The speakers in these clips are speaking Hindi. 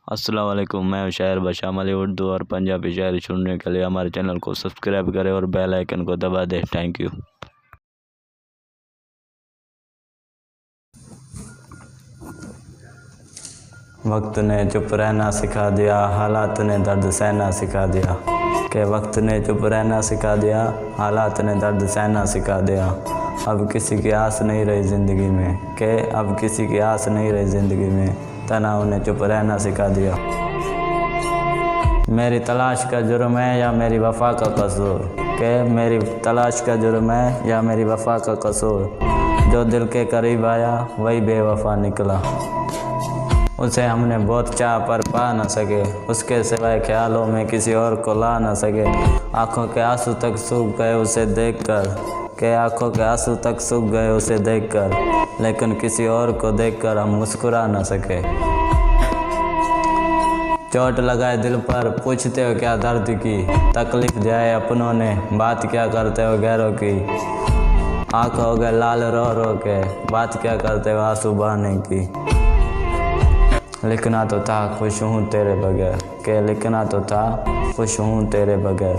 अस्सलाम वालेकुम, मैं हूं शायर बशामली उर्दू और पंजाबी शायरी सुनने के लिए हमारे चैनल को सब्सक्राइब करें और बेल आइकन को दबा दें। Thank you. वक्त ने चुप रहना सिखा दिया, हालात ने दर्द सहना सिखा दिया। के वक्त ने चुप रहना सिखा दिया, हालात ने दर्द सहना सिखा दिया। अब किसी की आस नहीं रही ज़िंदगी में, के अब किसी की आस नहीं रही ज़िंदगी में, तनाव ने चुप रहना सिखा दिया। मेरी तलाश का जुर्म है या मेरी वफ़ा का कसूर, के मेरी तलाश का जुर्म है या मेरी वफ़ा का कसूर। जो दिल के करीब आया वही बेवफा निकला। उसे हमने बहुत चाह पर पा न सके, उसके सिवाय ख्यालों में किसी और को ला न सके। आँखों के आंसू तक सूख गए उसे देखकर, के आँखों के आंसू तक सूख गए उसे देखकर, लेकिन किसी और को देखकर हम मुस्कुरा न सके। चोट लगाए दिल पर पूछते हो क्या दर्द की, तकलीफ जाए अपनों ने बात क्या करते हो गैरों की। आँख हो गए लाल रो रो के, बात क्या करते हो आंसू बहाने की। लिखना तो था खुश हूँ तेरे बगैर, के लिखना तो था खुश हूँ तेरे बगैर,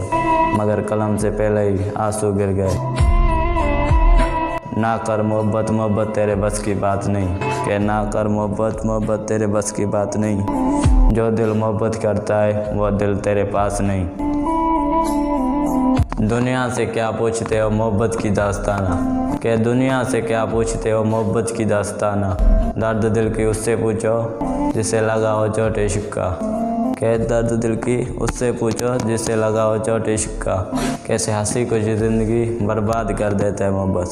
मगर कलम से पहले ही आंसू गिर गए। ना कर मोहब्बत मोहब्बत तेरे बस की बात नहीं, के ना कर मोहब्बत मोहब्बत तेरे बस की बात नहीं। जो दिल मोहब्बत करता है वो दिल तेरे पास नहीं। दुनिया से क्या पूछते हो मोहब्बत की दास्ताना, के दुनिया से क्या पूछते हो मोहब्बत की दास्ताना। दर्द दिल की उससे पूछो जिसे लगा हो चोट इश्क का, के दर्द दिल की उससे पूछो जिसे लगा हो चोट इश्क का। कैसे हंसी खुशी ज़िंदगी बर्बाद कर देता है मोहब्बत।